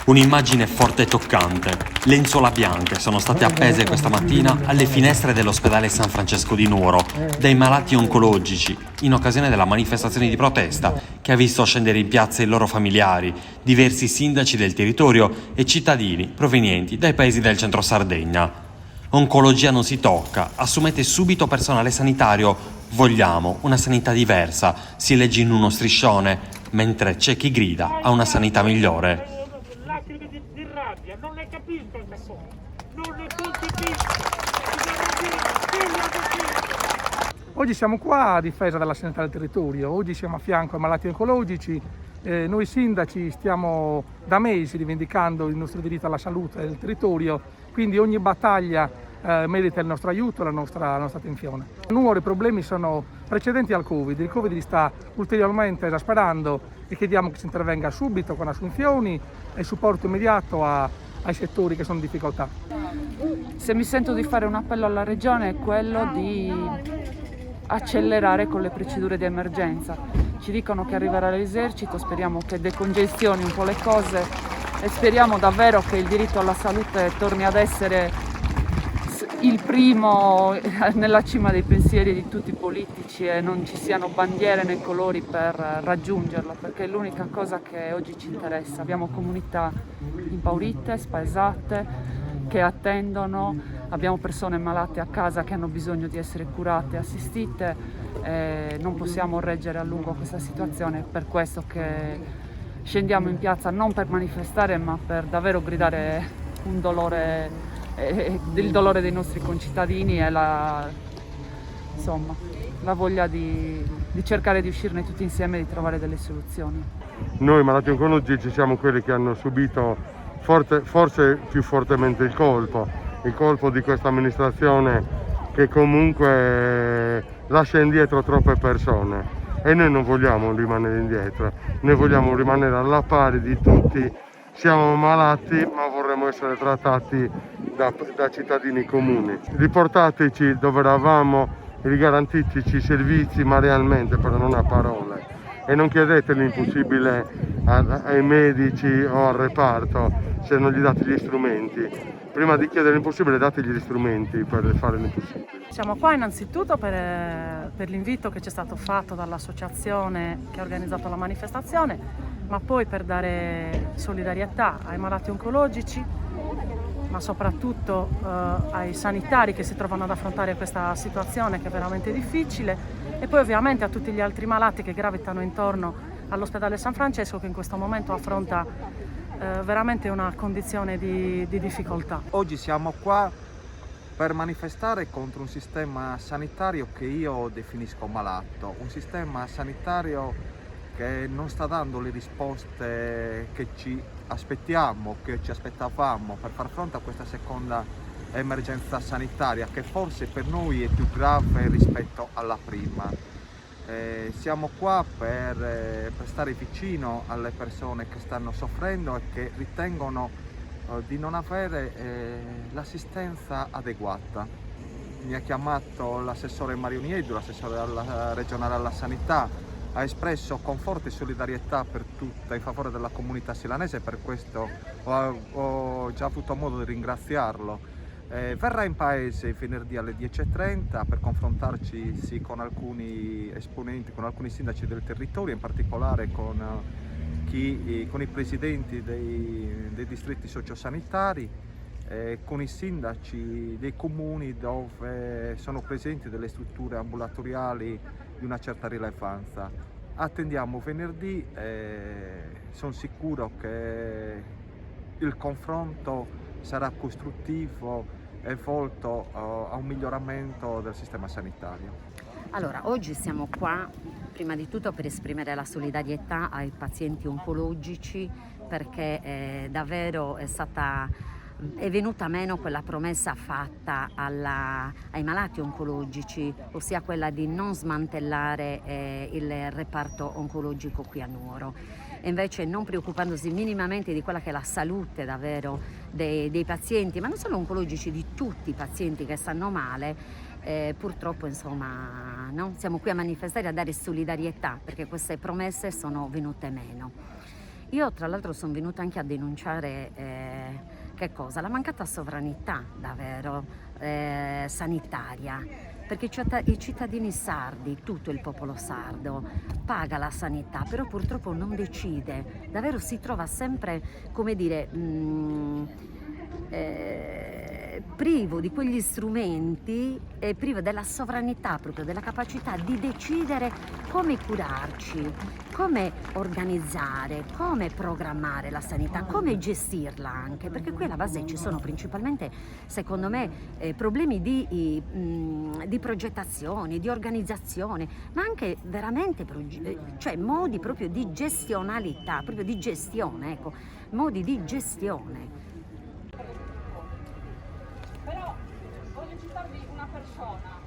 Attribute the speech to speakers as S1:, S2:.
S1: Un'immagine forte e toccante. Lenzuola bianche sono state appese questa mattina alle finestre dell'ospedale San Francesco di Nuoro dai malati oncologici in occasione della manifestazione di protesta che ha visto scendere in piazza i loro familiari, diversi sindaci del territorio e cittadini provenienti dai paesi del centro Sardegna. Oncologia non si tocca, assumete subito personale sanitario, vogliamo una sanità diversa, si legge in uno striscione, mentre c'è chi grida a una sanità migliore.
S2: Lacrime di rabbia, non le capisco queste cose, non le concepisco.
S3: Oggi siamo qua a difesa della sanità del territorio, oggi siamo a fianco ai malati oncologici, noi sindaci stiamo da mesi rivendicando il nostro diritto alla salute del territorio, quindi ogni battaglia merita il nostro aiuto e la nostra attenzione. A Nuoro i problemi sono precedenti al Covid, il Covid li sta ulteriormente esasperando e chiediamo che si intervenga subito con assunzioni e supporto immediato ai settori che sono in difficoltà.
S4: Se mi sento di fare un appello alla Regione è quello di accelerare con le procedure di emergenza. Ci dicono che arriverà l'esercito, speriamo che decongestioni un po' le cose e speriamo davvero che il diritto alla salute torni ad essere il primo nella cima dei pensieri di tutti i politici e non ci siano bandiere né colori per raggiungerlo, perché è l'unica cosa che oggi ci interessa. Abbiamo comunità impaurite, spaesate, che attendono, abbiamo persone malate a casa che hanno bisogno di essere curate e assistite e non possiamo reggere a lungo questa situazione, è per questo che scendiamo in piazza non per manifestare ma per davvero gridare un dolore, il dolore dei nostri concittadini e la voglia di cercare di uscirne tutti insieme e di trovare delle soluzioni.
S5: Noi malati oncologici siamo quelli che hanno subito forse più fortemente il colpo di questa amministrazione che comunque lascia indietro troppe persone e noi non vogliamo rimanere indietro, noi vogliamo rimanere alla pari di tutti. Siamo malati ma vorremmo essere trattati da cittadini comuni. Riportateci dove eravamo, rigarantiteci i servizi ma realmente, però non a parole. E non chiedete l'impossibile ai medici o al reparto se non gli date gli strumenti. Prima di chiedere l'impossibile dategli gli strumenti per fare l'impossibile.
S6: Siamo qua innanzitutto per l'invito che ci è stato fatto dall'associazione che ha organizzato la manifestazione, ma poi per dare solidarietà ai malati oncologici, ma soprattutto ai sanitari che si trovano ad affrontare questa situazione che è veramente difficile, e poi ovviamente a tutti gli altri malati che gravitano intorno all'ospedale San Francesco che in questo momento affronta veramente una condizione di difficoltà.
S7: Oggi siamo qua per manifestare contro un sistema sanitario che io definisco malato, un sistema sanitario che non sta dando le risposte che ci aspettiamo, che ci aspettavamo per far fronte a questa seconda emergenza sanitaria che forse per noi è più grave rispetto alla prima. Siamo qua per stare vicino alle persone che stanno soffrendo e che ritengono di non avere l'assistenza adeguata. Mi ha chiamato l'assessore Mario Nieddu, l'assessore regionale alla sanità, ha espresso con forte solidarietà per tutta in favore della comunità silanese, per questo ho già avuto modo di ringraziarlo. Verrà in paese venerdì alle 10:30 per confrontarci con alcuni esponenti, con alcuni sindaci del territorio, in particolare con i presidenti dei distretti sociosanitari, con i sindaci dei comuni dove sono presenti delle strutture ambulatoriali di una certa rilevanza. Attendiamo venerdì e sono sicuro che il confronto sarà costruttivo e volto a un miglioramento del sistema sanitario.
S8: Allora, oggi siamo qua prima di tutto per esprimere la solidarietà ai pazienti oncologici, perché davvero è venuta meno quella promessa fatta ai malati oncologici, ossia quella di non smantellare il reparto oncologico qui a Nuoro. E invece, non preoccupandosi minimamente di quella che è la salute davvero dei pazienti, ma non solo oncologici, di tutti i pazienti che stanno male, purtroppo siamo qui a manifestare e a dare solidarietà perché queste promesse sono venute meno. Io tra l'altro sono venuta anche a denunciare che cosa? La mancata sovranità davvero sanitaria, perché i cittadini sardi, tutto il popolo sardo, paga la sanità, però purtroppo non decide, davvero si trova sempre, come dire, privo di quegli strumenti e privo della sovranità, proprio della capacità di decidere come curarci, come organizzare, come programmare la sanità, come gestirla anche, perché qui alla base ci sono principalmente, secondo me, problemi di progettazione, di organizzazione, ma anche veramente cioè modi proprio di gestionalità, proprio di gestione, ecco, modi di gestione.
S4: Però voglio citarvi una persona